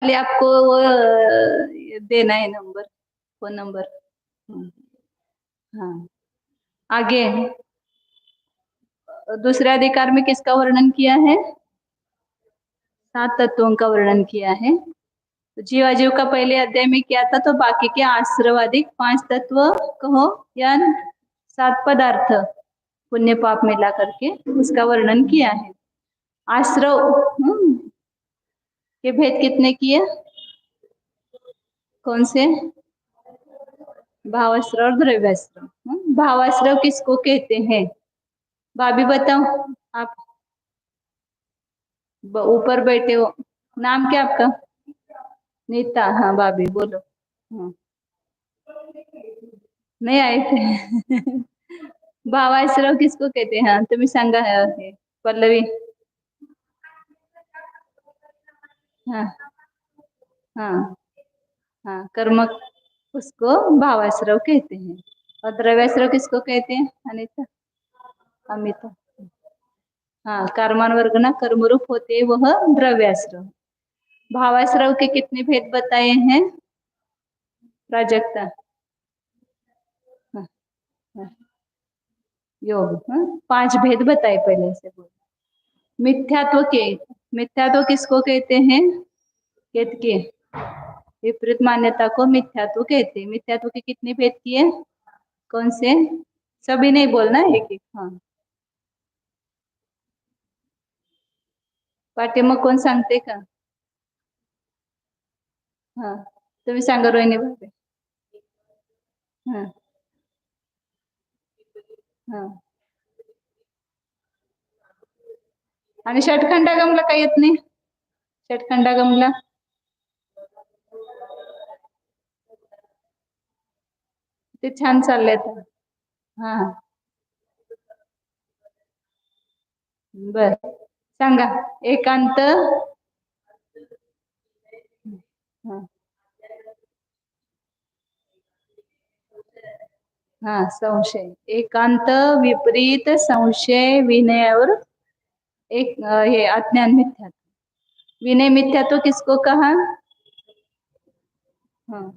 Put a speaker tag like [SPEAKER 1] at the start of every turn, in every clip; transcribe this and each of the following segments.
[SPEAKER 1] पहले आपको वो देना है नंबर, फोन नंबर। हाँ, आगे दूसरे अधिकार में किसका वर्णन किया है? 7 तत्वों का वर्णन किया है। तो जीवाजीव का पहले अध्याय में क्या था? तो बाकी के आश्रवादिक 5 तत्व कहो या 7 पदार्थ पुण्य पाप मिला करके उसका वर्णन किया है। आश्रव के भेद कितने किए? कौन से? भावाश्रव और द्रव्याश्रव। भावाश्रव किसको कहते हैं? भाभी बताओ। आप ऊपर बैठे हो, नाम क्या आपका? नीता। हाँ भाभी बोलो। हाँ, नहीं आए थे। भावाश्रव किसको कहते हैं? हाँ तुम्हें सांगा है पल्लवी। हाँ हाँ हाँ, कर्मक उसको भावाश्रव कहते हैं। और द्रव्याश्रव किसको कहते हैं अनिता? अमिता। हाँ, कर्मान वर्ग ना कर्मरूप होते वह द्रव्याश्रव। भावाश्रव के कितने भेद बताए हैं प्राजक्ता? हाँ, हाँ, योग। हाँ, 5 भेद बताए पहले से बोल। मिथ्यात्व के, मिथ्यात्व किसको कहते हैं? केतकी। विपरीत मान्यता को मिथ्यात्व कहते हैं। मिथ्यात्व के कितने भेद किए? कौन से? सभी नहीं बोलना, एक एक। हाँ, पाठ्यमग कोण सांगते का? हाँ, तुम्ही सांगा रोहिणी भाभी। हाँ हाँ, आणि षटखंडागमला काही येत नाही? षटखंडागमला ते छान चाललंय आता. हा, बर सांगा. एकांत. हा हा, संशय एकांत, विपरीत, संशय, विनय और एक हे अज्ञान मिथ्यात्व। विनय मिथ्यात्व किसको कहा? हाँ,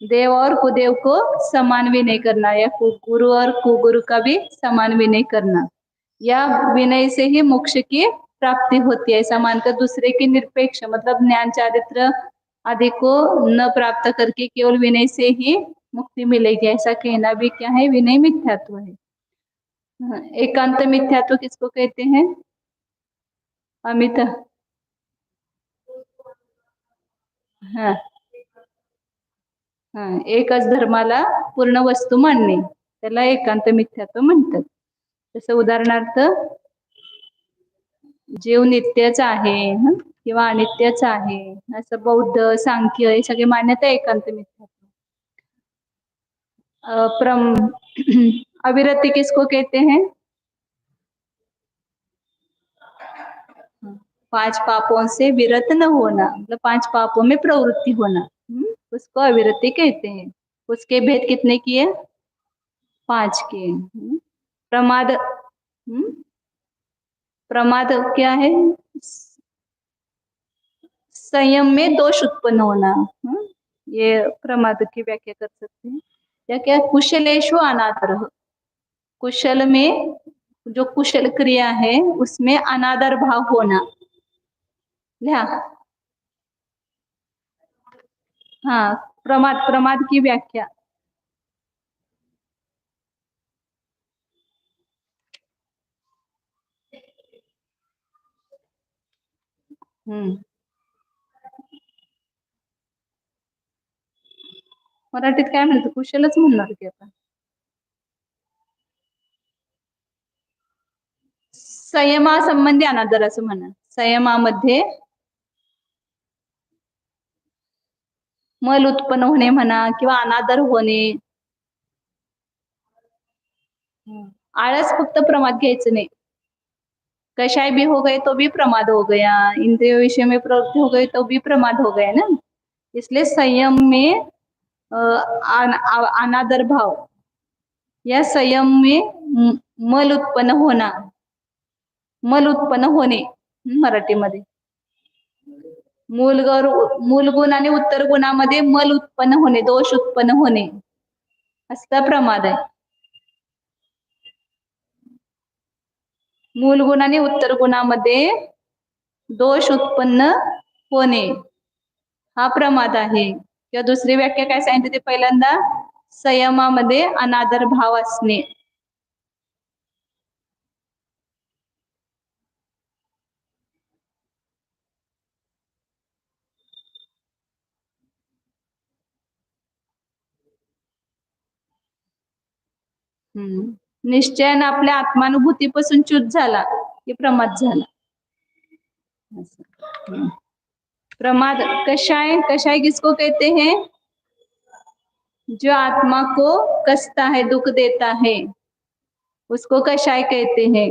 [SPEAKER 1] देव और कुदेव को समान विनय करना, या गुरु और कुगुरु का भी समान विनय करना, या विनय से ही मोक्ष की प्राप्ति होती है ऐसा मानकर दूसरे की निरपेक्ष मतलब ज्ञान चारित्र आदि को न प्राप्त करके केवल विनय से ही मुक्ति मिलेगी ऐसा कहना भी क्या है? विनय मिथ्यात्व है। हाँ, एकांत मिथ्यात्व किसको कहते हैं अमित? हाँ हाँ, एकच धर्माला पूर्ण वस्तू मानणे त्याला एकांत मिथ्यात्व म्हणतात. जसं उदाहरणार्थ जीव नित्यच आहे किंवा अनित्यच आहे असं बौद्ध सांख्य हे सगळे मान्यता एकांत मिथ्यात्व. प्रम अविरति किसको कहते हैं? 5 पापों से विरत न होना मतलब 5 पापों में प्रवृत्ति होना, उसको अविरति कहते हैं। उसके भेद कितने किए? 5 किए। प्रमाद, प्रमाद क्या है? संयम में दोष उत्पन्न होना। ये प्रमाद की व्याख्या कर सकते हैं। या क्या? कुशलेशु अनादर, कुशल में जो कुशल क्रिया है उसमें अनादर भाव होना। लिहा। हाँ, प्रमाद, प्रमाद की व्याख्या। हम्म, मराठीत काय म्हणतो? कुशलच म्हणणार की आता. संयमासंबंधी अनादर असं म्हणा. संयमामध्ये मल उत्पन्न होणे म्हणा किंवा अनादर होणे. आळस फक्त प्रमाद घ्यायचं नाही. कशाय भी हो गए तो भी प्रमाद हो गया, इंद्रिय विषय में प्रवृत्ति हो गई तो भी प्रमाद हो गया ना. इसलिए संयम में अनादर भाव या संयम में मल उत्पन्न होना, मल उत्पन्न होणे मराठीमध्ये. मूल गुण आणि उत्तर गुणामध्ये मल उत्पन्न होणे, दोष उत्पन्न होणे असला प्रमाद आहे. मूल गुण आणि उत्तर गुणामध्ये दोष उत्पन्न होणे हा प्रमाद आहे. किंवा दुसरी व्याख्या काय सांगितली ते पहिल्यांदा, संयमामध्ये अनादर भाव असणे. निश्चयानं आपल्या आत्मानुभूतीपासून च्युत झाला की प्रमाद झाला. प्रमाद कशाय किसको कहते हैं? जो आत्मा को कसता है, दुख देता है, उसको कषाय कहते हैं.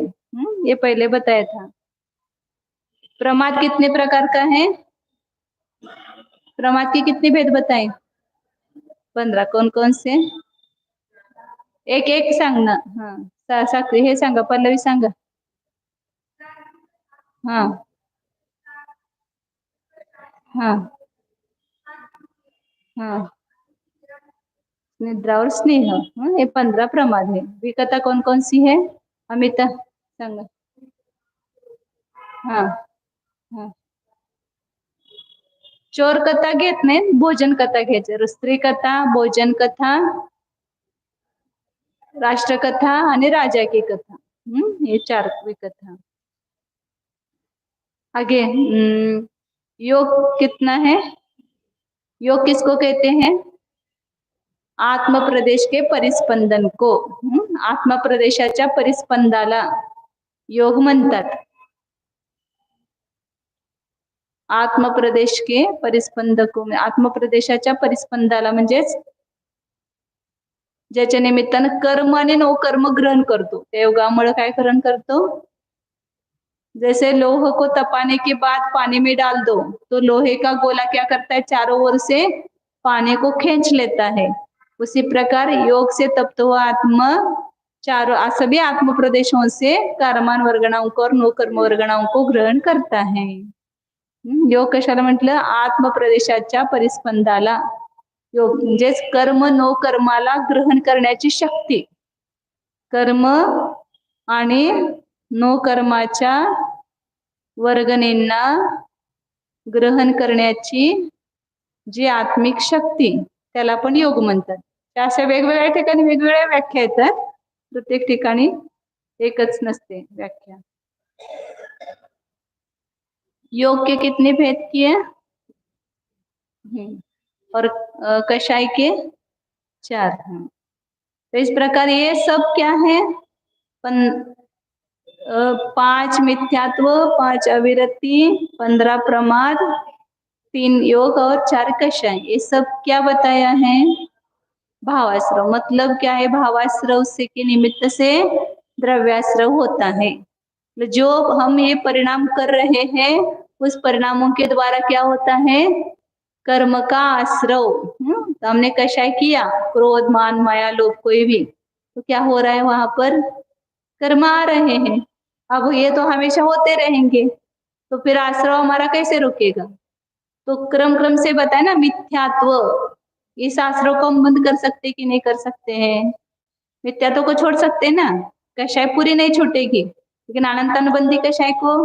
[SPEAKER 1] ये पहले बताया था. प्रमाद कितने प्रकार का है? प्रमाद के कितने भेद बताए? 15. कौन कौन से? एक एक सांग ना. हे सांगा, पल्लवी सांगा. हाँ हाँ हाँ. निद्रा और स्नेह. ये 15 प्रमाद है. विकता कौन कौन सी है? अमिता सांगा. हाँ हाँ. चोर कथा घेत नाही, भोजन कथा घ्यायचं. स्त्री कथा, भोजन कथा, राष्ट्रकथा आणि राजा की कथा. ये 4 विकथा. आगे योग कितना है? योग किसको कहते हैं? आत्म प्रदेश के परिस्पंदन को. आत्म प्रदेशाच्या परिस्पंदाला योग म्हणतात. आत्म प्रदेश के परिस्पंदको, आत्म प्रदेशाच्या परिस्पंदाला म्हणजेच ज्याच्या निमित्तानं कर्म आणि नवकर्म ग्रहण करतो, त्या योगामुळे काय ग्रहण करतो? जैसे लोह को तपाने के बाद पानी में डाल दो तो लोहे का गोला क्या करता है? चारों ओर से पानी को खींच लेता है. उसी प्रकार योग से तप्त हुआ आत्मा चारों सभी आत्म प्रदेशों से कर्मान वर्गणाओं को और नवकर्म वर्गणाओं को ग्रहण करता है. योग कशाला म्हटलं? आत्म प्रदेशाच्या परिस्पंदाला योग म्हणजेच कर्म नवकर्माला ग्रहण करण्याची शक्ती. कर्म आणि नवकर्माच्या वर्गणींना ग्रहण करण्याची जी आत्मिक शक्ती, त्याला पण योग म्हणतात. त्या अशा वेगवेगळ्या ठिकाणी वेगवेगळ्या व्याख्या येतात. प्रत्येक ठिकाणी एकच नसते व्याख्या. योग के कितने भेद किए? और कषाय के 4. तो इस प्रकार ये सब क्या है? 5 मिथ्यात्व, 5 अविरति, 15 प्रमाद, 3 योग और 4 कषाय. ये सब क्या बताया है? भावाश्रव. मतलब क्या है? भावाश्रव से के निमित्त से द्रव्याश्रव होता है. जो हम ये परिणाम कर रहे हैं उस परिणामों के द्वारा क्या होता है? कर्म का आश्रव. तो हमने कषाय किया, क्रोध, मान, माया, लोभ कोई भी, तो क्या हो रहा है? वहां पर कर्म आ रहे हैं. अब ये तो हमेशा होते रहेंगे, तो फिर आश्रव हमारा कैसे रुकेगा? तो क्रम से बताए ना. मिथ्यात्व, इस आश्रव को हम बंद कर सकते कि नहीं कर सकते हैं? मिथ्यात्व को छोड़ सकते ना. कषाय पूरी नहीं छूटेगी, लेकिन अनंतानुबंधी कषाय को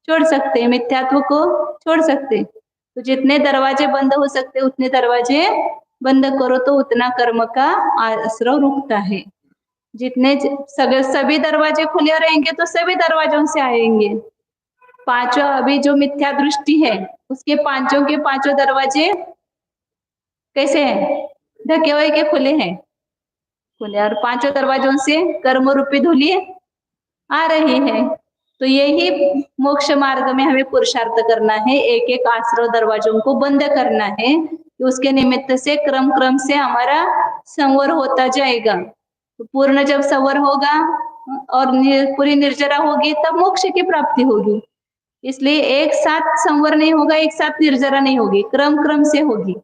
[SPEAKER 1] छोड़ सकते, मिथ्यात्व को छोड़ सकते. तो जितने दरवाजे बंद हो सकते उतने दरवाजे बंद करो, तो उतना कर्म का आश्रव रुकता है. जितने सभी दरवाजे खुले रहेंगे तो सभी दरवाजों से आएंगे. 5 अभी जो मिथ्या दृष्टि है उसके 5 के 5 दरवाजे कैसे हैं? ढके हुए के खुले हैं? खुले. और 5 दरवाजों से कर्म रूपी धूली आ रही है. तो यही मोक्ष मार्ग में हमें पुरुषार्थ करना है. एक एक आश्रव दरवाजों को बंद करना है. उसके निमित्त से क्रम से हमारा संवर होता जाएगा. तो पूर्ण जब संवर होगा और पूरी निर्जरा होगी तब मोक्ष की प्राप्ति होगी. इसलिए एक साथ संवर नहीं होगा, एक साथ निर्जरा नहीं होगी, क्रम से होगी.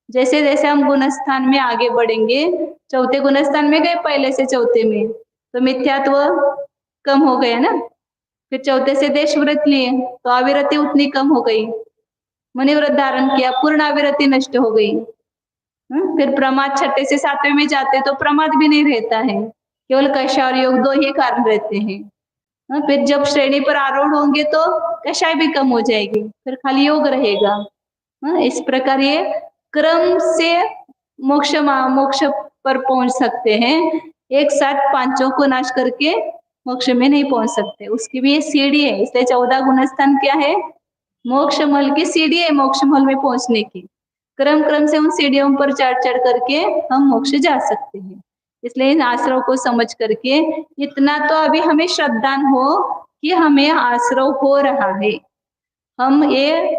[SPEAKER 1] जैसे जैसे हम गुणस्थान में आगे बढ़ेंगे, 4थे गुणस्थान में गए पहले से 4थे में, तो मिथ्यात्व कम हो गया ना. फिर 4थे से देशव्रत लिए तो अविरति उतनी कम हो गई. मुनिव्रत धारण किया, पूर्णाविरति नष्ट हो गई। फिर प्रमाद छठे से सातवें में जाते तो प्रमाद भी नहीं रहता है, केवल कषाय और योग दो ही कारण रहते हैं। फिर जब श्रेणी पर आरूढ़ होंगे तो कषाय भी कम हो जाएगी, फिर खाली योग रहेगा। इस प्रकार ये क्रम से मोक्ष पर पहुंच सकते हैं। एक साथ पांचों को नाश करके मोक्ष में नहीं पहुंच सकते, उसकी भी ये सीढ़ी है। इसलिए 14 गुणस्थान क्या है? मोक्ष मल की सीढ़ी है, मोक्ष मल में पहुंचने की। क्रम क्रम से उन सीढ़ियों पर चढ़ चढ़ करके हम मोक्ष जा सकते हैं। इसलिए इन आश्रव को समझ करके इतना तो अभी हमें श्रद्धान हो कि हमें आश्रव हो रहा है, हम ये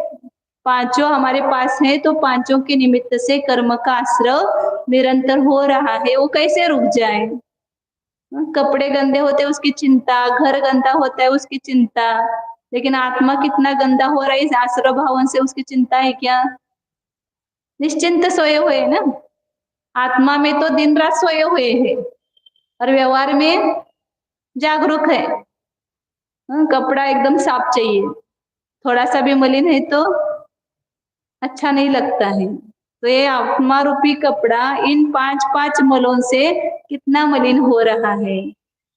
[SPEAKER 1] पांचों हमारे पास है, तो पांचों के निमित्त से कर्म का आश्रव निरंतर हो रहा है, वो कैसे रुक जाए? कपड़े गंदे होते उसकी चिंता, घर गंदा होता है उसकी चिंता, लेकिन आत्मा कितना गंदा हो रहा है इस आश्रव भावन से उसकी चिंता है क्या? निश्चिंत सोए हुए है ना, आत्मा में तो दिन रात सोए हुए हैं और व्यवहार में जागरूक है। कपड़ा एकदम साफ चाहिए, थोड़ा सा भी मलिन है तो अच्छा नहीं लगता है। तो ये आत्मा रूपी कपड़ा इन पांच पांच मलों से कितना मलिन हो रहा है।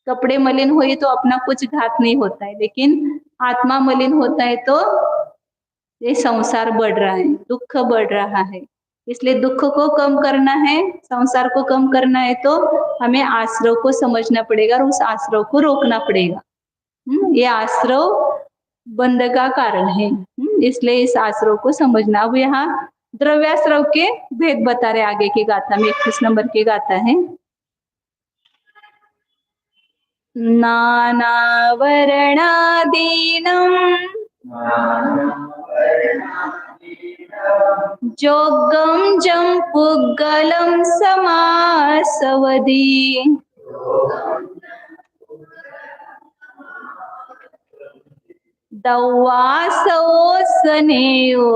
[SPEAKER 1] कपड़े मलिन हुए तो अपना कुछ घात नहीं होता है, लेकिन आत्मा मलिन होता है तो ये संसार बढ़ रहा है, दुख बढ़ रहा है। इसलिए दुख को कम करना है, संसार को कम करना है, तो हमें आश्रव को समझना पड़ेगा और उस आश्रव को रोकना पड़ेगा। ये आश्रव बंध का कारण है, इसलिए इस आश्रव को समझना। अब यहाँ द्रव्याश्रव के भेद बता रहे आगे की गाथा में, 21 नंबर की गाथा है। नाना वर्णादीनम जोगम जम पुगलम समासवदी दवासो सनेयो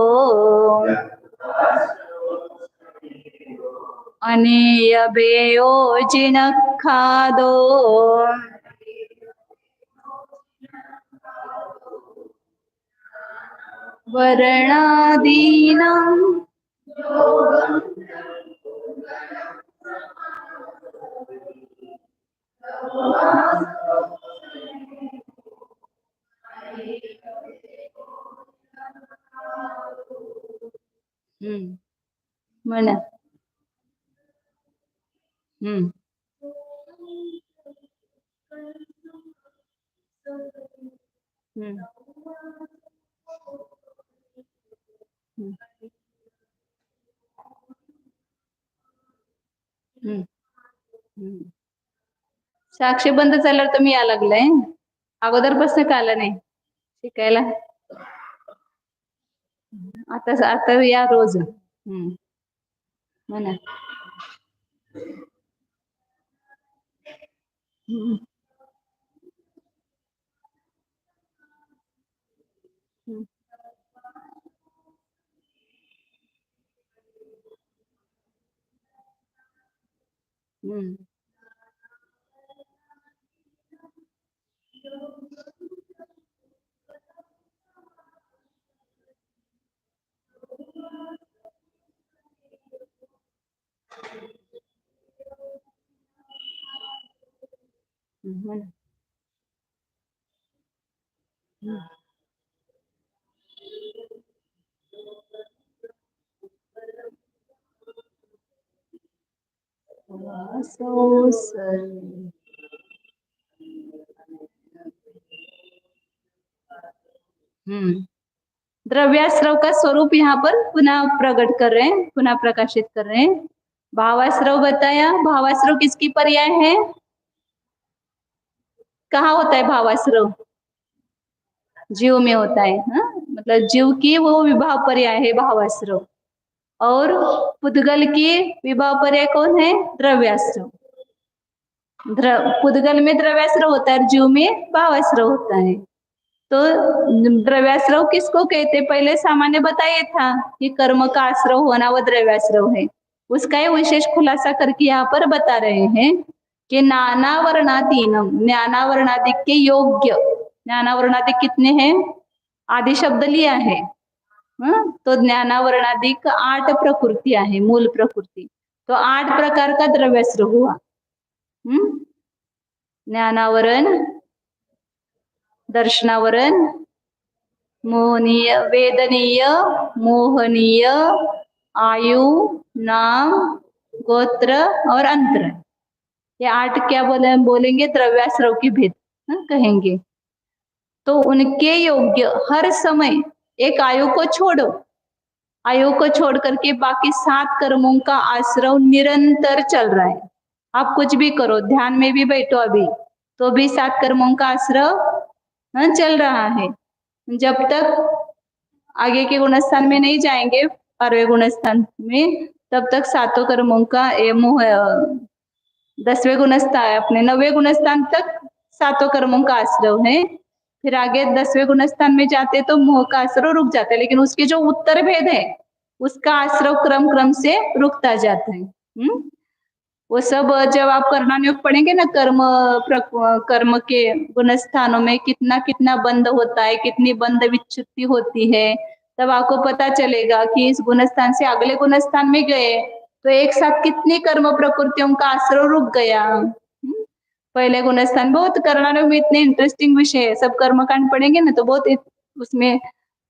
[SPEAKER 1] अनेयबेयो जिनखादो वर्णादीनम म्हणा साक्षी बंद झाल्यावर तुम्ही या लागलाय, अगोदरपासून का आला नाही शिकायला? आता या रोज. म्हणा द्रव्याश्रव का स्वरूप यहाँ पर पुनः प्रकट कर रहे हैं, पुनः प्रकाशित कर रहे हैं। भावाश्रव बताया, भावाश्रव किसकी पर्याय है? कहाँ होता है भावाश्रव? जीव में होता है। मतलब जीव की वो विभाव पर्याय है भावाश्रव, और पुद्गल की विभाव पर्याय कौन है? द्रव्याश्रव। पुद्गल में द्रव्याश्रव होता है, जीव में भावाश्रव होता है। तो द्रव्याश्रव किसको कहते? पहले सामान्य बताया था कि कर्म का आश्रव होना वो द्रव्याश्रव है। उसका ये विशेष खुलासा करके यहाँ पर बता रहे हैं कि नाना वर्णादीनम, नाना वर्णादि के योग्य। नाना वर्णादि कितने हैं? आदि शब्द लिया है, तो ज्ञानावरणाधिक 8 प्रकृती आहे, मूल प्रकृती. तो 8 प्रकार का द्रव्यास्त्र हुआ. ज्ञानावरण, दर्शनावरण, मोहनीय, वेदनीय, मोहनीय, आयु, नाम, गोत्र और अंतर. ये 8 क्या बोलेंगे द्रव्यास्त्रव की भेद कहेंगे. तो उनके योग्य हर समय एक आयु को छोड़ो, आयु को छोड़ करके बाकी 7 कर्मों का आश्रव निरंतर चल रहा है. आप कुछ भी करो, ध्यान में भी बैठो अभी, तो भी 7 कर्मों का आश्रव चल रहा है. जब तक आगे के गुणस्थान में नहीं जाएंगे, 12वें गुणस्थान में, तब तक 7 कर्मों का 10वें गुणस्थान, अपने 9वें गुणस्थान तक 7 कर्मों का आश्रव है. फिर आगे 10वें गुणस्थान में जाते तो मोह का आश्रव रुक जाता है, लेकिन उसके जो उत्तर भेद है उसका आश्रव क्रम क्रम से रुकता जाता है. वो सब जब आप कर्णानुयोग पढ़ेंगे ना, कर्म के गुणस्थानों में कितना कितना बंध होता है, कितनी बंध विच्छुत्ति होती है, तब आपको पता चलेगा कि इस गुणस्थान से अगले गुणस्थान में गए तो एक साथ कितनी कर्म प्रकृतियों का आश्रव रुक गया. पहले गुणस्थान बहुत कर्णानुयोग में इतने इंटरेस्टिंग विषय है, सब कर्मकांड पढ़ेंगे ना तो बहुत उसमें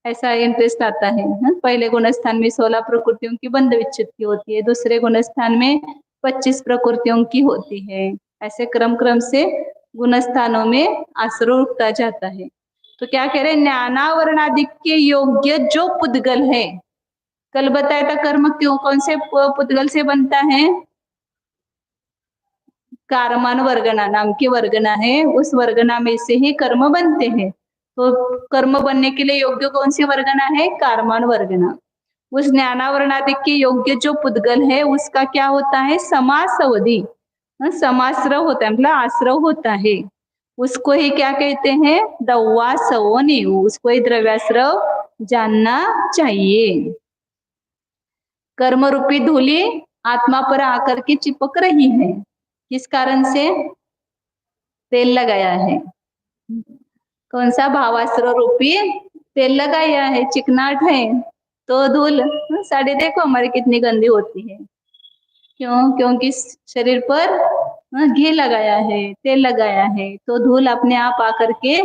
[SPEAKER 1] ऐसा इंटरेस्ट आता है. पहले गुणस्थान में 16 प्रकृतियों की बंध विच्छुत्ति होती है, दूसरे गुणस्थान में 25 प्रकृतियों की होती है. ऐसे क्रम क्रम से गुणस्थानों में आश्रव रुकता जाता है. तो क्या कह रहे हैं, ज्ञानावरणादि के योग्य जो पुद्गल है, कल बताया था कर्म क्यों कौन से पुद्गल से बनता है, कारमान वर्गना नाम की वर्गना है, उस वर्गना में से ही कर्म बनते हैं. तो कर्म बनने के लिए योग्य कौन सी वर्गना है, कारमान वर्गना. उस ज्ञानावरणादि के योग्य जो पुद्गल है उसका क्या होता है, समास अवधि, समाश्रव होता है, मतलब आश्रव होता है. उसको ही क्या कहते हैं, दवा सवनी, उसको ही द्रव्याश्रव जानना चाहिए. कर्म रूपी धूली आत्मा पर आकर के चिपक रही है, किस कारण से, तेल लगाया है. कौन सा, भावास्त्र रूपी तेल लगाया है, चिकनाट है तो धूल. साड़ी देखो हमारी कितनी गंदी होती है, क्यों, क्योंकि शरीर पर घी लगाया है, तेल लगाया है, तो धूल अपने आप आकर के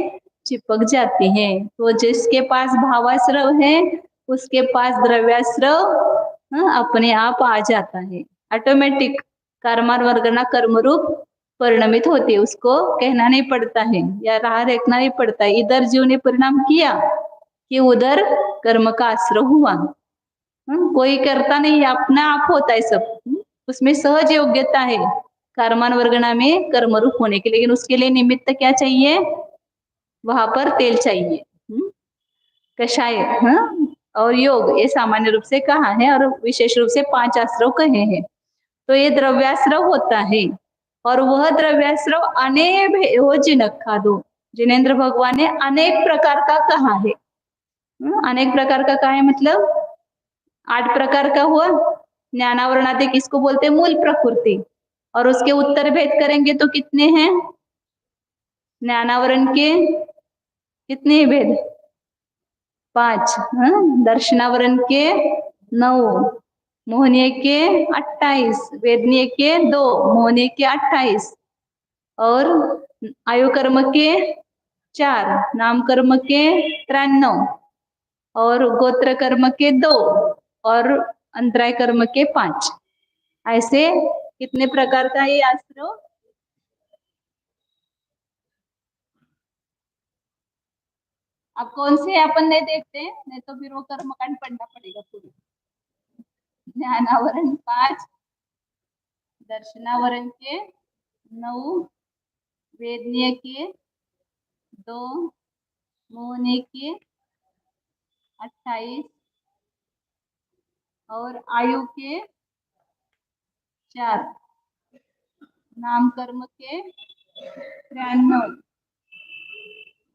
[SPEAKER 1] चिपक जाती है. तो जिसके पास भावाश्रव है उसके पास द्रव्याश्रव अपने आप आ जाता है, ऑटोमेटिक. कर्मार वर्गना कर्मरूप परिणमित होती है, उसको कहना नहीं पड़ता है या राह देखना नहीं पड़ता है. इधर जीव ने परिणाम किया कि उधर कर्म का आश्रव हुआ. कोई करता नहीं, अपना आप होता है सब. उसमें सहज योग्यता है कर्मान वर्गना में कर्मरूप होने के, लेकिन उसके लिए निमित्त क्या चाहिए, वहां पर तेल चाहिए, कषाय और योग, ये सामान्य रूप से कहा है और विशेष रूप से 5 आश्रव कहे हैं. तो ये द्रव्याश्रव होता है और वह द्रव्याश्रव अनेक हो जिनक खादो, जिनेन्द्र भगवान ने अनेक प्रकार का कहा है. अनेक प्रकार का कहा है मतलब 8 प्रकार का हुआ. ज्ञानावरणादि किसको बोलते हैं, मूल प्रकृति. और उसके उत्तर भेद करेंगे तो कितने हैं, ज्ञानावरण के कितने भेद, 5, दर्शनावरण के 9, मोहनीय के 28, वेदनीय के 2, मोहनीय के 28, और आयु कर्म के 4, नाम कर्म के 93, और गोत्र कर्म के 2, और अंतराय कर्म के 5. ऐसे कितने प्रकार का ये आश्रव, अब कौन से अपन नहीं देखते, नहीं तो फिर वो कर्मकांड पढ़ना पड़ेगा पूरी. ज्ञानावरण 5, दर्शनावरण के 9, वेदनीय के 2, मोहनीय के 28, और आयु के 4, नाम कर्म के 93,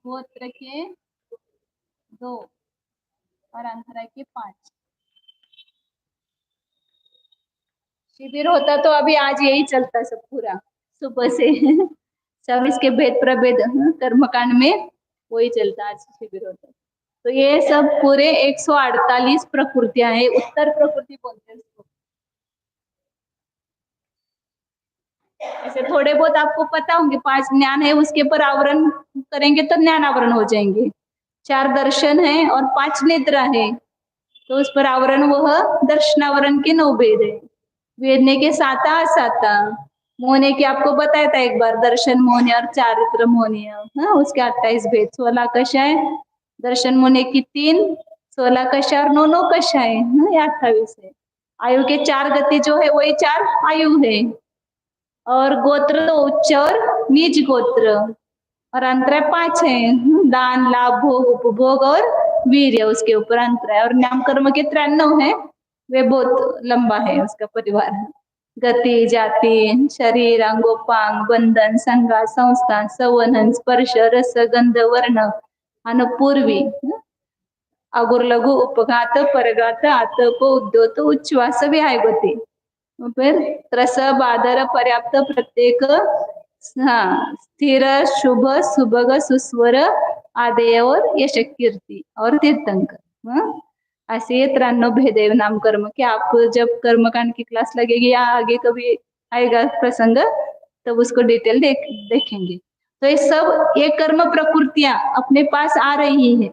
[SPEAKER 1] गोत्र के 2, और अंतराय के 5. शिविर होता तो अभी आज यही चलता सब पूरा सुबह से सब इसके भेद प्रभेद कर्मकांड में वही चलता, आज शिविर होता. तो ये सब पूरे 148 प्रकृतियां हैं, उत्तर प्रकृति बोलते हैं इसको। ऐसे थोड़े बहुत आपको पता होंगे, 5 ज्ञान है, उसके ऊपर आवरण करेंगे तो ज्ञान आवरण हो जाएंगे। 4 दर्शन है और 5 निद्रा है, तो उस पर आवरण वह दर्शनावरण के 9 भेद है। वेदने के साता असाता मोहने की आपको बताया था एक बार, दर्शन मोहने और चारित्र मोहने, हाँ उसके 28 भेद। 16 कषाय दर्शन मोहने की 3, 16 कषाय और 9 9 कषाय, हाँ ये 28 है। आयु के 4 गति जो है वही 4 आयु है, और गोत्र तो उच्च और नीच गोत्र, और अंतराय 5 है, दान लाभ भोग उपभोग और वीर्य, उसके ऊपर अंतर है। और नाम कर्म के 93 है, वे बहुत लंबा है उसका परिवार। गति जाति शरीर अंगोपांग बंधन संघात संस्थान संवहन स्पर्श रस गंध वर्ण अनुपूर्वी अगुर लघु उपघात परघात आतप उद्योत उच्छ्वास विहायगती, फिर त्रस बादर पर्याप्त प्रत्येक, हाँ स्थिर शुभ सुभग सुस्वर आदेय और यश कीर्ति और तीर्थंकर, हाँ ऐसे ये 93 भेद है नाम कर्म के। आप जब कर्मकांड की क्लास लगेगी या आगे कभी आएगा प्रसंग तब उसको डिटेल देखेंगे। तो ये सब ये कर्म प्रकृतियां अपने पास आ रही है,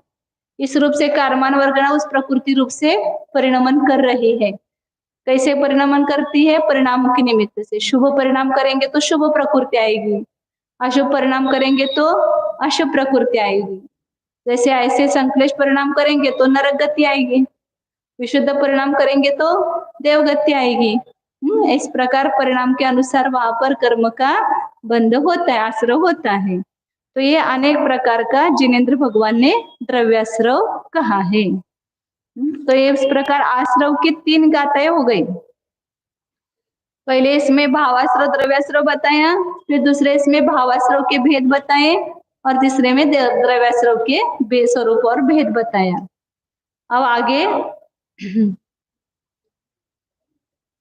[SPEAKER 1] इस रूप से कारमान वर्गना उस प्रकृति रूप से परिणमन कर रही है। कैसे परिणमन करती है? परिणाम के निमित्त से। शुभ परिणाम करेंगे तो शुभ प्रकृति आएगी, अशुभ परिणाम करेंगे तो अशुभ प्रकृति आएगी। जैसे ऐसे संकलेश परिणाम करेंगे तो नरक गति आएगी, विशुद्ध परिणाम करेंगे तो देवगति आएगी। इस प्रकार परिणाम के अनुसार वहां पर कर्म का बंध होता है, आश्रव होता है। तो ये अनेक प्रकार का जिनेन्द्र भगवान ने द्रव्याश्रव कहा है। तो ये इस प्रकार आश्रव की 3 गाथाएं हो गई। पहले इसमें भावाश्रव द्रव्याश्रव बताया, फिर दूसरे इसमें भावाश्रव के भेद बताए, और तीसरे में द्रव्याश्रव के स्वरूप और भेद बताया। अब आगे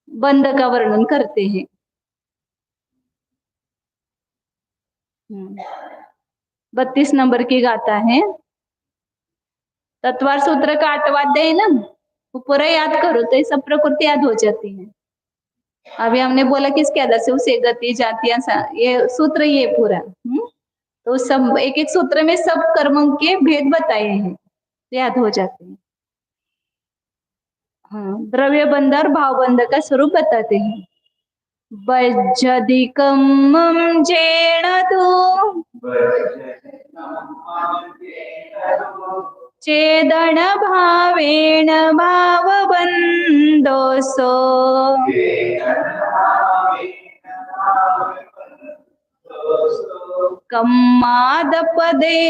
[SPEAKER 1] बंध का वर्णन करते हैं। 32 नंबर की गाथा है। तत्वार सूत्र का 8वां अध्याय है ना, वो पूरा याद करो तो ये सब प्रकृति याद हो जाती है। अभी हमने बोला किसके आधार से, उसे गति जातियां ये सूत्र ये पूरा, तो सब एक एक सूत्र में सब कर्मों के भेद बताए हैं, याद हो जाते हैं। हाँ द्रव्य बंध और भाव बंध का स्वरूप बताते हैं। बज्जदिकम जेण तु चेदन भावेण भावबन्धोऽसो कम्मादपदेशाणम्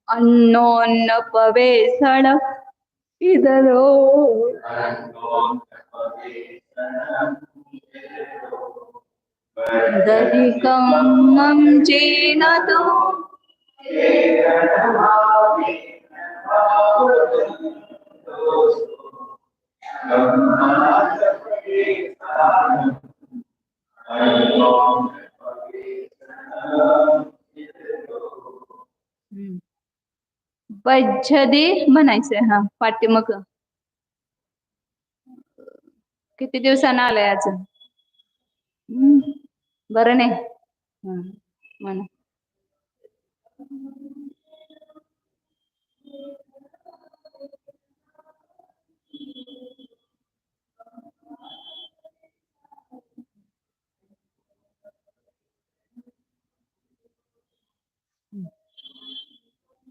[SPEAKER 1] अन्नोन्नपवेशण इदरो दधिकं चेन तु बज्झदी म्हणायचंय, हा पाठीमाग किती दिवसानं आलाय आज? बरं नाही, म्हणा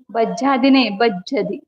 [SPEAKER 1] बज्झादी नाही, बज्झदी.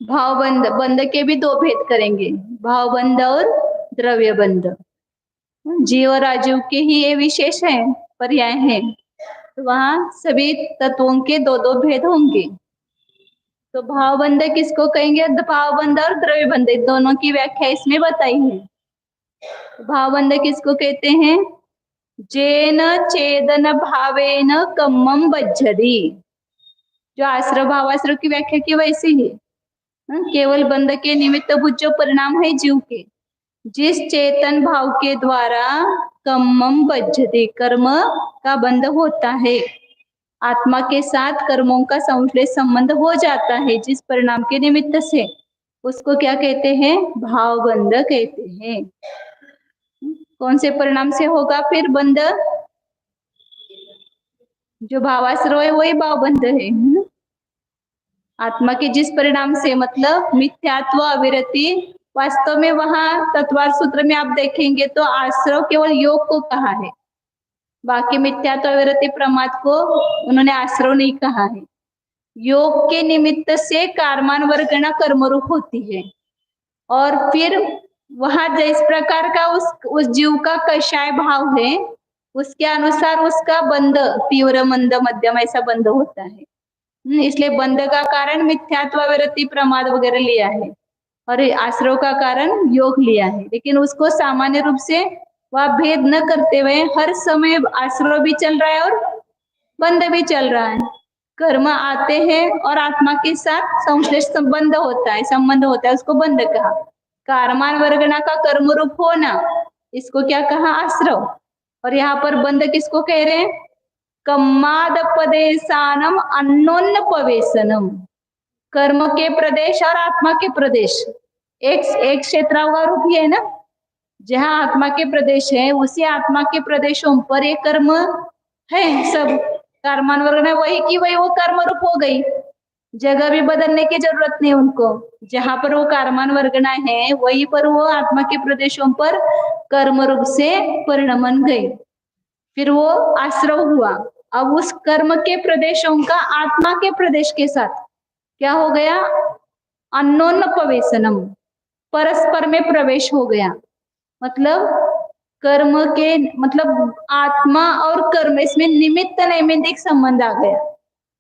[SPEAKER 1] भावबंध, बंध के भी दो भेद करेंगे, भावबंध और द्रव्य बंध। जीव और अजीव के ही ये विशेष है, पर्याय है, तो वहां सभी तत्वों के दो दो भेद होंगे। तो भावबंध किसको कहेंगे? भावबंध और द्रव्य बंध दोनों की व्याख्या इसमें बताई है। भावबंध किसको कहते हैं? जेन चेदन भावेन कम्मम बज्झति। जो आश्रव भावाश्रव की व्याख्या की वैसी ही, केवल बंध के निमित्त भूत जो परिणाम है जीव के, जिस चेतन भाव के द्वारा कम्मम बज्झति, कर्म का बंध होता है, आत्मा के साथ कर्मों का संश्लेष संबंध हो जाता है जिस परिणाम के निमित्त से, उसको क्या कहते हैं? भावबंध कहते हैं। कौन से परिणाम से होगा फिर बंध? जो भावाश्रय है वही भावबंध है। आत्मा के जिस परिणाम से, मतलब मिथ्यात्व अविरति, वास्तव में वहां तत्वार सूत्र में आप देखेंगे तो आश्रव केवल योग को कहा है, बाकी मिथ्यात्व अविरति प्रमाद को उन्होंने आश्रव नहीं कहा है। योग के निमित्त से कारमान वर्गणा कर्मरूप होती है, और फिर वहां जिस प्रकार का उस जीव का कषाय भाव है उसके अनुसार उसका बंध तीव्र मंद मध्यम ऐसा बंध होता है। इसलिए बंध का कारण मिथ्यात्व विरति प्रमाद वगैरह लिया है, और आश्रव का कारण योग लिया है। लेकिन उसको सामान्य रूप से वह भेद न करते हुए हर समय आश्रव भी चल रहा है और बंध भी चल रहा है। कर्म आते हैं और आत्मा के साथ संश्लेष संबंध होता है, संबंध होता है, उसको बंध कहा। कारमान वर्गना का कर्म रूप होना, इसको क्या कहा? आश्रव। और यहाँ पर बंध किसको कह रहे हैं? कम्मादपदेशानम अन्योन्य पवेशनम। कर्म के प्रदेश और आत्मा के प्रदेश एक क्षेत्रावगा रूप ही है ना। जहाँ आत्मा के प्रदेश है उसी आत्मा के प्रदेशों पर एक कर्म है, सब कर्मान वर्ग वही की वही वो कर्म रूप हो गई, जगह भी बदलने की जरूरत नहीं उनको। जहां पर वो कर्मान वर्गना है वहीं पर वो आत्मा के प्रदेशों पर कर्म रूप से परिणमन गई, फिर वो आश्रव हुआ। अब उस कर्म के प्रदेशों का आत्मा के प्रदेश के साथ क्या हो गया? अन्योन्य पवेशनम, परस्पर में प्रवेश हो गया। मतलब कर्म के, मतलब आत्मा और कर्म, इसमें निमित्त नैमित्तिक संबंध आ गया।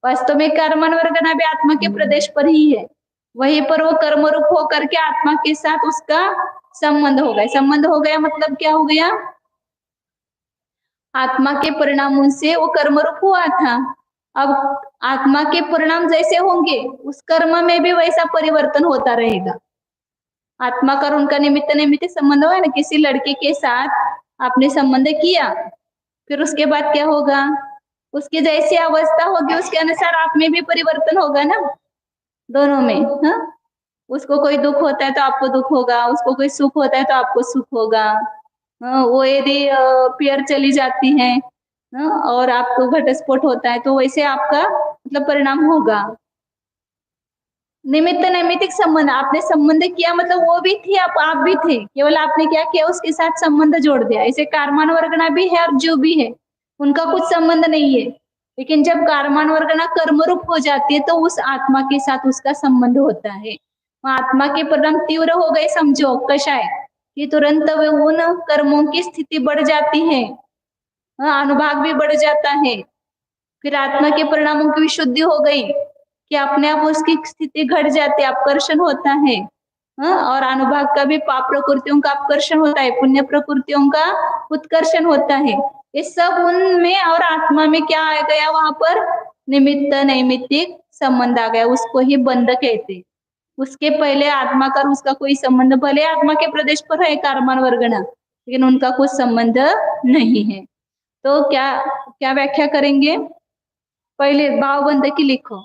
[SPEAKER 1] वास्तव में कर्मन वर्गना भी आत्मा के प्रदेश पर ही है, वहीं पर वो कर्म रूप होकर के आत्मा के साथ उसका संबंध हो गया। संबंध हो गया मतलब क्या हो गया? आत्मा के परिणामों से वो कर्म रूप हुआ था, अब आत्मा के परिणाम जैसे होंगे उस कर्म में भी वैसा परिवर्तन होता रहेगा। आत्मा का उनका निमित्त नैमित्तिक संबंध हुआ ना, किसी लड़के के साथ आपने संबंध किया, फिर उसके बाद क्या होगा? उसकी जैसी अवस्था होगी उसके अनुसार आप में भी परिवर्तन होगा ना, दोनों में। हाँ, उसको कोई दुख होता है तो आपको दुख होगा, उसको कोई सुख होता है तो आपको सुख होगा। वो यदि पेयर चली जाती है और आपको घटस्फोट होता है तो वैसे आपका मतलब परिणाम होगा। निमित्त नैमित्तिक संबंध, आपने संबंध किया मतलब वो भी थी, आप भी थे, केवल आपने क्या किया? उसके साथ संबंध जोड़ दिया। ऐसे कारमान वर्गना भी है और जीव भी है, उनका कुछ संबंध नहीं है, लेकिन जब कारमान वर्गना कर्मरूप हो जाती है तो उस आत्मा के साथ उसका संबंध होता है। आत्मा के परिणाम तीव्र हो गए, समझो कषाय कि तुरंत उन कर्मों की स्थिति बढ़ जाती है, अनुभाग भी बढ़ जाता है। फिर आत्मा के परिणामों की विशुद्धि हो गई कि अपने आप उसकी स्थिति घट जाती है, आकर्षण होता है। और अनुभाग का भी पाप प्रकृतियों का आकर्षण होता है, पुण्य प्रकृतियों का उत्कर्षण होता है। ये सब उनमें और आत्मा में क्या आ गया? वहां पर निमित्त नैमित्तिक संबंध आ गया, उसको ही बंध कहते। उसके पहले आत्मा का उसका कोई संबंध, भले आत्मा के प्रदेश पर है कारमान वर्गना, लेकिन उनका कुछ संबंध नहीं है। तो क्या क्या व्याख्या करेंगे? पहिले भावबंध की लिखो।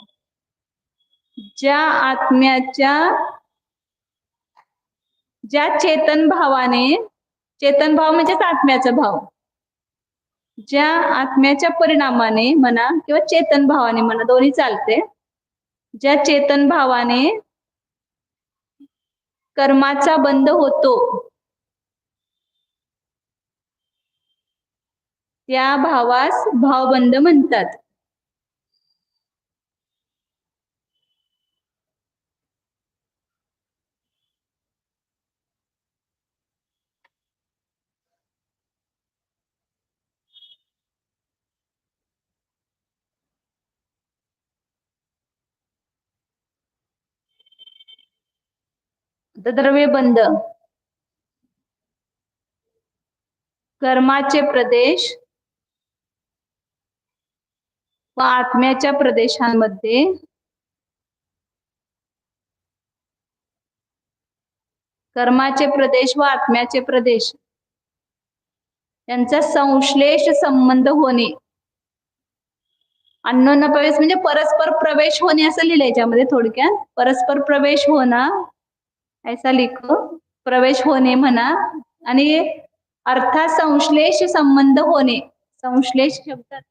[SPEAKER 1] ज्या आत्म्याच्या, ज्या चेतन भावाने, चेतन भाव म्हणजेच आत्म्याचा भाव, ज्या आत्म्याच्या परिणामाने म्हणा किंवा चेतन भावाने म्हणा, दोन्ही चालते, ज्या चेतन भावाने कर्माचा बंध होतो त्या भावास भावबंध म्हणतात। आता द्रव्यबंध, कर्माचे प्रदेश व आत्म्याच्या प्रदेशांमध्ये कर्माचे प्रदेश व आत्म्याचे प्रदेश यांचा संश्लेष संबंध होणे. अन्योन्य प्रवेश म्हणजे परस्पर प्रवेश होणे असं लिहिलं याच्यामध्ये थोडक्यात. परस्पर प्रवेश होना ऐसा लिखो, प्रवेश होणे म्हणा. आणि अर्थात संश्लेष संबंध होणे. संश्लेष शब्दात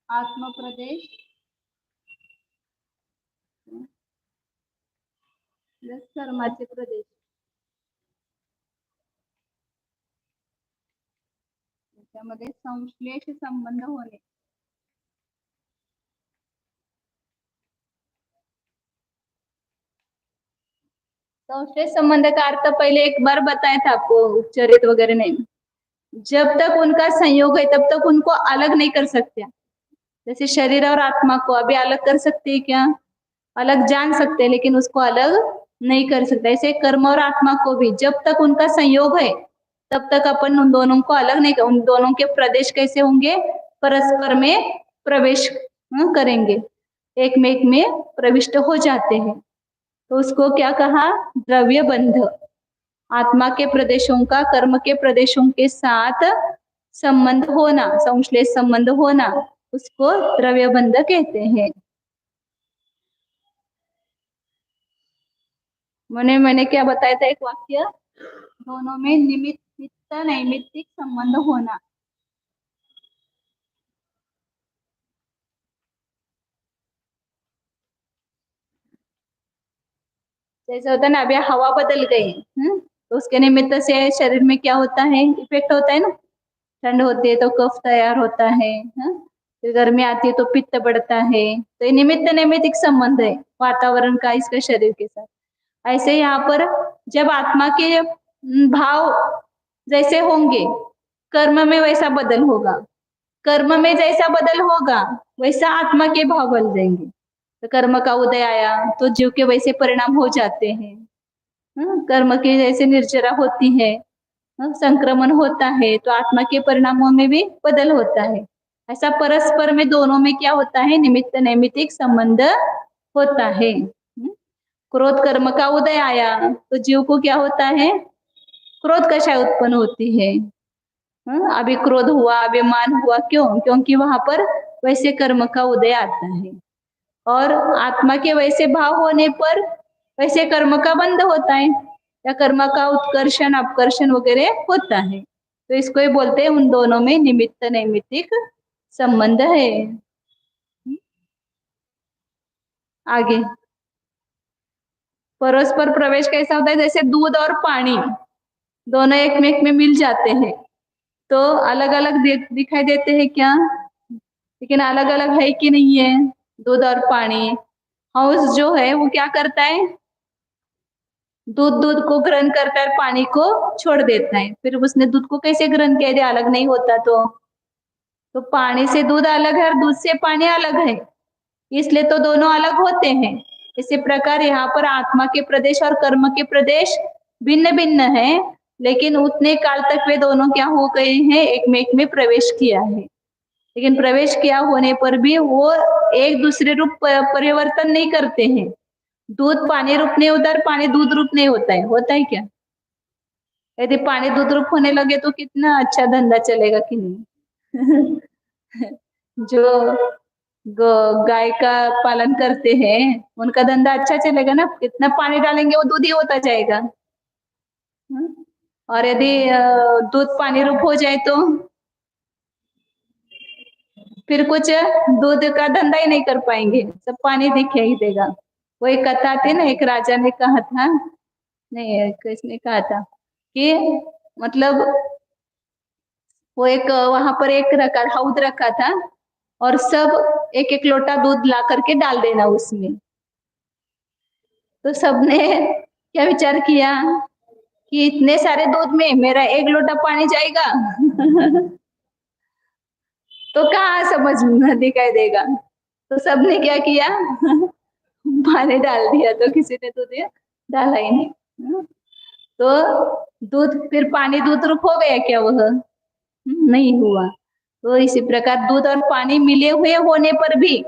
[SPEAKER 1] आत्मप्रदेश प्लस कर्माचे प्रदेश त्यामध्ये संश्लेष संबंध होणे. संश्लेष संबंध का अर्थ पहले एक बार बताया था आपको, उपचरित वगैरह नहीं. जब तक उनका संयोग है तब तक उनको अलग नहीं कर सकते. जैसे शरीर और आत्मा को अभी अलग कर सकते हैं क्या? अलग जान सकते हैं लेकिन उसको अलग नहीं कर सकते. ऐसे कर्म और आत्मा को भी जब तक उनका संयोग है तब तक अपन उन दोनों को अलग नहीं, उन दोनों के प्रदेश कैसे होंगे? परस्पर में प्रवेश करेंगे, एक में प्रविष्ट हो जाते हैं. तो उसको क्या कहा? द्रव्य बंध. आत्मा के प्रदेशों का कर्म के प्रदेशों के साथ संबंध होना, संश्लेष संबंध होना, उसको द्रव्य बंध कहते हैं. मैंने क्या बताया था? एक वाक्य, दोनों में निमित्त नैमित्तिक संबंध होना. जैसे होता है ना, अभी हवा बदल गई तो उसके निमित्त से शरीर में क्या होता है? इफेक्ट होता है ना. ठंड होती है तो कफ तैयार होता है, फिर गर्मी आती है तो पित्त बढ़ता है. तो ये निमित्त नैमित्तिक संबंध है वातावरण का इसका शरीर के साथ. ऐसे यहाँ पर जब आत्मा के भाव जैसे होंगे, कर्म में वैसा बदल होगा. कर्म में जैसा बदल होगा वैसा आत्मा के भाव बदल जाएंगे. तो कर्म का उदय आया तो जीव के वैसे परिणाम हो जाते हैं. कर्म की जैसे निर्जरा होती है, संक्रमण होता है, तो आत्मा के परिणामों में भी बदल होता है. ऐसा परस्पर में दोनों में क्या होता है? निमित्त नैमित्तिक संबंध होता है. क्रोध कर्म का उदय आया तो जीव को क्या होता है? क्रोध कशा उत्पन्न होती है? अभी क्रोध हुआ, अभिमान हुआ. क्यों? क्योंकि वहां पर वैसे कर्म का उदय आता है. और आत्मा के वैसे भाव होने पर वैसे कर्म का बंध होता है, या कर्म का उत्कर्षण अपकर्षण वगैरह होता है. तो इसको ही बोलते हैं उन दोनों में निमित्त नैमित्तिक संबंध है. आगे परस्पर प्रवेश कैसा होता है? जैसे दूध और पानी दोनों एक में मिल जाते हैं तो अलग अलग दिखाई देते हैं क्या? लेकिन अलग अलग है कि नहीं है? दूध और पानी. हाउस जो है वो क्या करता है? दूध को ग्रहण करता है, पानी को छोड़ देता है. फिर उसने दूध को कैसे ग्रहण किया यदि अलग नहीं होता तो पानी से दूध अलग है और दूध से पानी अलग है, इसलिए तो दोनों अलग होते हैं. इसी प्रकार यहाँ पर आत्मा के प्रदेश और कर्म के प्रदेश भिन्न भिन्न है, लेकिन उतने काल तक वे दोनों क्या हो गए हैं? एक में प्रवेश किया है. लेकिन प्रवेश किया होने पर भी वो एक दूसरे रूप परिवर्तन नहीं करते हैं. दूध पानी रूप नहीं होता और पानी दूध रूप नहीं होता है. होता है क्या? यदि पानी दूध रूप होने लगे तो कितना अच्छा धंधा चलेगा कि नहीं? जो गाय का पालन करते हैं उनका धंधा अच्छा चलेगा ना. कितना पानी डालेंगे वो दूध ही होता जाएगा. और यदि दूध पानी रूप हो जाए तो फिर कुछ दूध का धंधा ही नहीं कर पाएंगे, सब पानी दिखाई ही देगा. वो एक कथा थी ना, एक राजा ने कहा था, नहीं किसने कहा था कि मतलब वो एक वहां पर एक हौद रखा था और सब एक एक लोटा दूध ला करके डाल देना उसमें। तो सबने क्या विचार किया कि इतने सारे दूध में मेरा एक लोटा पानी जाएगा तो कहाँ समझ में दिखाई देगा। तो सबने क्या किया पानी डाल दिया, तो किसी ने दूध डाला ही नहीं। तो दूध फिर पानी दूध रूप हो गया क्या वह? नहीं हुआ। तो इसी प्रकार दूध और पानी मिले हुए होने पर भी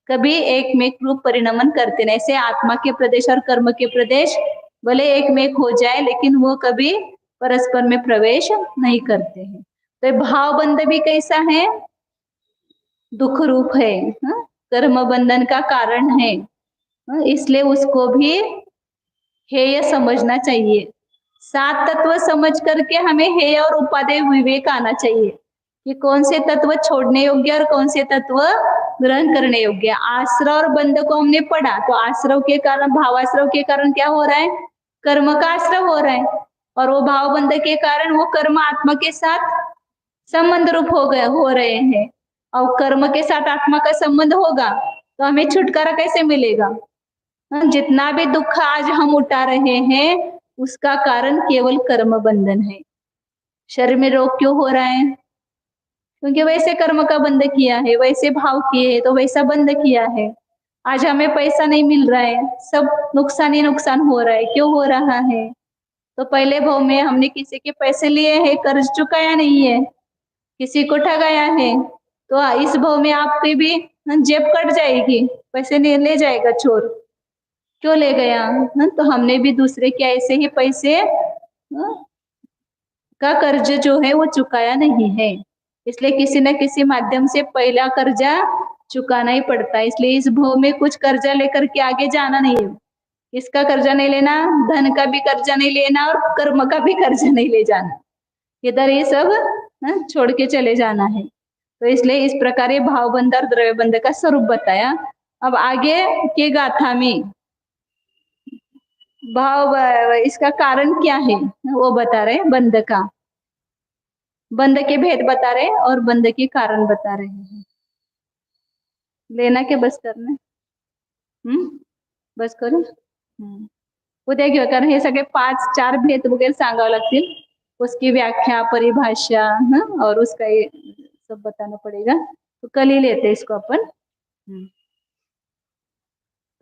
[SPEAKER 1] कभी एक में रूप परिणमन करते नहीं। ऐसे आत्मा के प्रदेश और कर्म के प्रदेश भले एक में हो जाए लेकिन वो कभी परस्पर में प्रवेश नहीं करते हैं। तो भाव बंध भी कैसा है? दुख रूप है, कर्म बंधन का कारण है, इसलिए उसको भी हेय समझना चाहिए। सात तत्व समझ करके हमें हेय और उपादेय विवेक आना चाहिए कि कौन से तत्व छोड़ने योग्य और कौन से तत्व ग्रहण करने योग्य। आश्रव और बंध को हमने पढ़ा, तो आश्रव के कारण, भावाश्रव के कारण क्या हो रहा है? कर्म का आश्रव हो रहा है, और वो भाव बंध के कारण वो कर्म आत्मा के साथ संबंध रूप हो रहे हैं। और कर्म के साथ आत्मा का संबंध होगा तो हमें छुटकारा कैसे मिलेगा? जितना भी दुख आज हम उठा रहे हैं उसका कारण केवल कर्म बंधन है। शरीर में रोग क्यों हो रहा है? क्योंकि वैसे कर्म का बंध किया है, वैसे भाव किए है तो वैसा बंध किया है। आज हमें पैसा नहीं मिल रहा है, सब नुकसान ही नुकसान हो रहा है। क्यों हो रहा है? तो पहले भाव में हमने किसी के पैसे लिए हैं, कर्ज चुकाया नहीं है, किसी को ठगाया है, तो इस भाव में आपकी भी जेब कट जाएगी, पैसे नहीं ले जाएगा चोर। क्यों ले गया? तो हमने भी दूसरे के ऐसे ही पैसे का कर्ज जो है वो चुकाया नहीं है, इसलिए किसी न किसी माध्यम से पहला कर्जा चुकाना ही पड़ता है। इसलिए इस भाव में कुछ कर्जा लेकर के आगे जाना नहीं है। इसका कर्जा नहीं लेना, धन का भी कर्जा नहीं लेना और कर्म का भी कर्जा नहीं ले जाना, इधर ये सब छोड़ के चले जाना है। तो इसलिए इस प्रकार ये भावबंध और द्रव्यबंध का स्वरूप बताया। अब आगे के गाथा में भाव इसका कारण क्या है वो बता रहे, बंध का, बंध के भेद बता रहे और बंध के कारण बता रहे हैं। लेना के बस करना, बस करू। उद्या घेऊ, कारण हे सगळे 5-4 भेद वगैरे सांगावे लागतील, उसकी व्याख्या, परिभाषा, और उसका ये सब बताना पड़ेगा। तो कल ही लेते इसको अपन।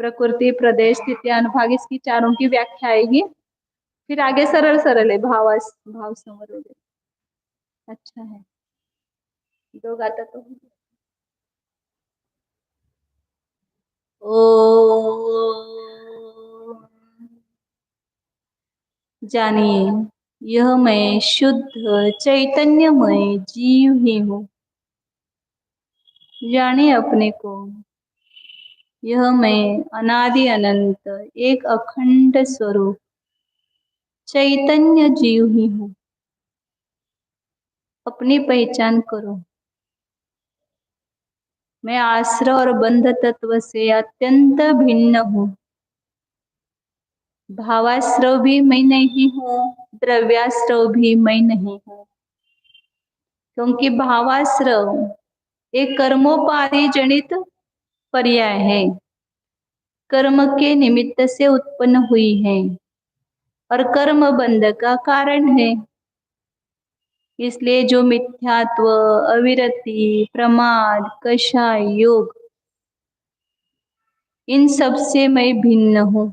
[SPEAKER 1] प्रकृति, प्रदेश, स्थिति, अनुभाग, इसकी चारों की व्याख्या आएगी। फिर आगे सरल सरल है, भाव संवर वगैरह। अच्छा है, 2 गाथा तो ओ जानिए यह मैं शुद्ध चैतन्यमय जीव ही हूँ। जानिए अपने को, यह मैं अनादि अनंत एक अखंड स्वरूप चैतन्य जीव ही हूँ। अपनी पहचान करो। मैं आश्रय और बंध तत्व से अत्यंत भिन्न हूँ। भावाश्रव भी मैं नहीं हूँ, द्रव्याश्रव भी मैं नहीं हूँ, क्योंकि भावाश्रव एक कर्मोपाधि जनित पर्याय है, कर्म के निमित्त से उत्पन्न हुई है और कर्म बंध का कारण है। इसलिए जो मिथ्यात्व, अविरति, प्रमाद, कषाय, योग, इन सब से मैं भिन्न हूँ,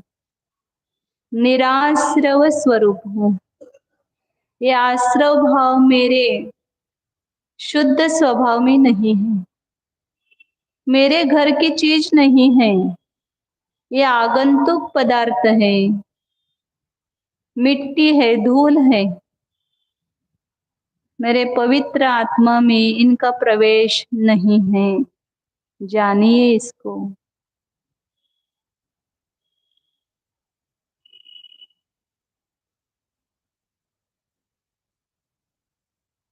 [SPEAKER 1] निराश्रव स्वरूप हूँ। ये आश्रव भाव मेरे शुद्ध स्वभाव में नहीं है, मेरे घर की चीज नहीं है, ये आगंतुक पदार्थ है, मिट्टी है, धूल है। मेरे पवित्र आत्मा में इनका प्रवेश नहीं है। जानिए इसको।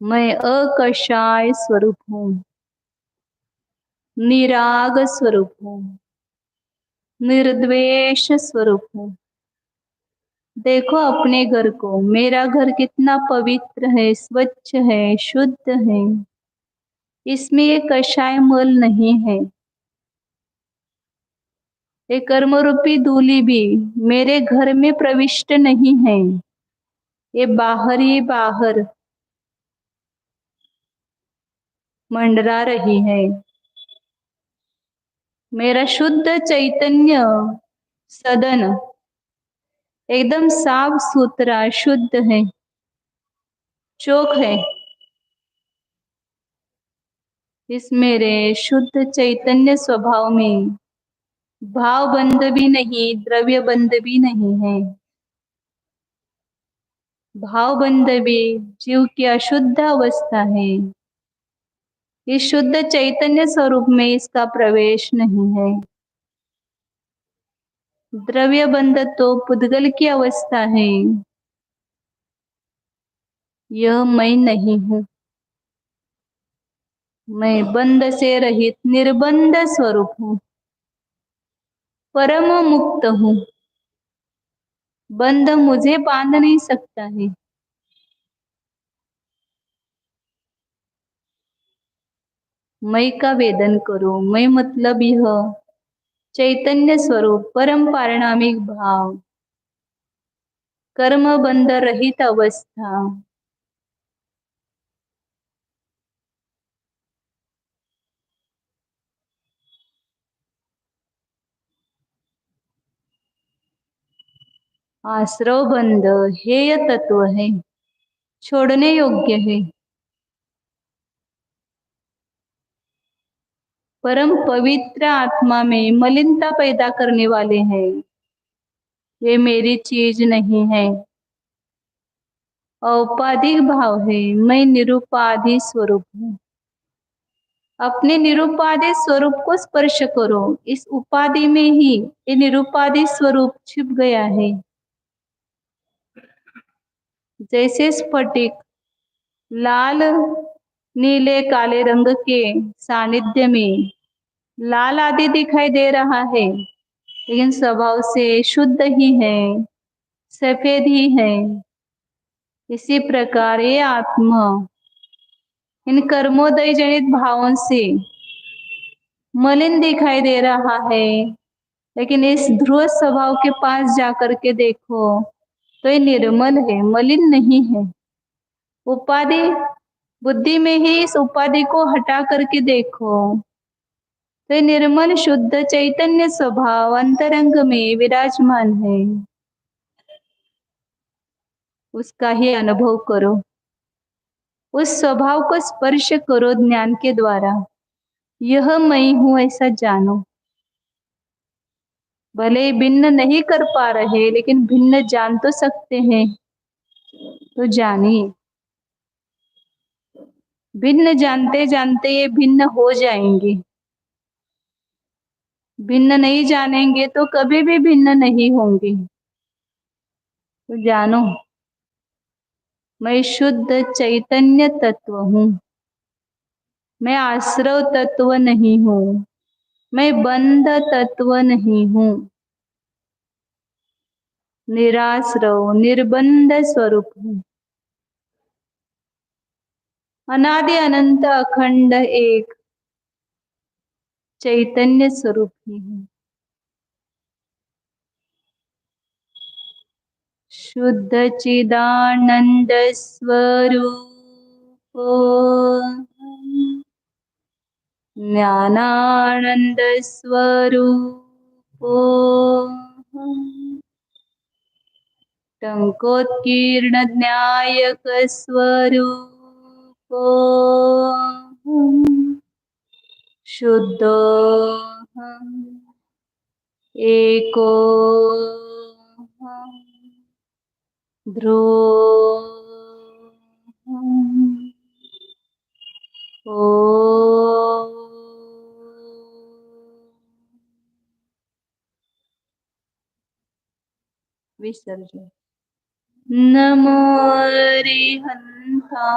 [SPEAKER 1] मैं अकषाय स्वरूप हूँ, निराग स्वरूप हूँ, निर्द्वेष स्वरूप हूँ। देखो अपने घर को, मेरा घर कितना पवित्र है, स्वच्छ है, शुद्ध है। इसमें ये कषाय मल नहीं है। ये कर्मरूपी धूलि भी मेरे घर में प्रविष्ट नहीं है। ये बाहर ही बाहर मंडरा रही है। मेरा शुद्ध चैतन्य सदन एकदम साफ सुथरा शुद्ध है, चोख है। इस मेरे शुद्ध चैतन्य स्वभाव में भाव बंध भी नहीं, द्रव्य बंध भी नहीं है। भाव बंध भी जीव की अशुद्ध अवस्था है। इस शुद्ध चैतन्य स्वरूप में इसका प्रवेश नहीं है। द्रव्य बंध तो पुद्गल की अवस्था है। यह मैं नहीं हूं। मैं बंध से रहित निर्बंध स्वरूप हूं, परम मुक्त हूं। बंध मुझे बांध नहीं सकता है। मैं का वेदन करो। मैं मतलब यह चैतन्य स्वरूप परम पारिणामिक भाव, कर्म बंध रहित अवस्था। आश्रव बंध हेय तत्व है, छोड़ने योग्य है। परम पवित्र आत्मा में मलिनता पैदा करने वाले हैं। ये मेरी चीज नहीं है। औपाधिक भाव है। मैं निरुपाधि स्वरूप हूँ। अपने निरुपाधि स्वरूप को स्पर्श करो। इस उपाधि में ही ये निरुपाधि स्वरूप छिप गया है। जैसे स्फटिक लाल नीले काले रंग के सानिध्य में लाल आदि दिखाई दे रहा है, लेकिन स्वभाव से शुद्ध ही है, सफेद ही है। इसी प्रकार ये आत्मा इन कर्मोदय जनित भावों से मलिन दिखाई दे रहा है, लेकिन इस ध्रुव स्वभाव के पास जाकर के देखो तो ये निर्मल है, मलिन नहीं है। उपाधि बुद्धि में ही इस उपाधि को हटा करके देखो तो ये निर्मल शुद्ध चैतन्य स्वभाव अंतरंग में विराजमान है। उसका ही अनुभव करो। उस स्वभाव को स्पर्श करो ज्ञान के द्वारा। यह मैं हूं ऐसा जानो। भले भिन्न नहीं कर पा रहे, लेकिन भिन्न जान तो सकते हैं। तो जानिए। भिन्न जानते जानते ये भिन्न हो जाएंगे। भिन्न नहीं जानेंगे तो कभी भी भिन्न नहीं होंगे। तो जानो, मैं शुद्ध चैतन्य तत्व हूँ। मैं आश्रव तत्व नहीं हूँ। मैं बंध तत्व नहीं हूँ। निराश्रव निर्बंध स्वरूप हूँ। अनादि अनंत अखंड एक चैतन्य स्वरूप ही हूँ। शुद्ध चिदानंद स्वरूप ज्ञानानंद स्वरूप टंकोत्कीर्ण ज्ञायक स्वरूप शुद्ध एको ध्रुव ओ विसर्जन। नमो अरिहंता।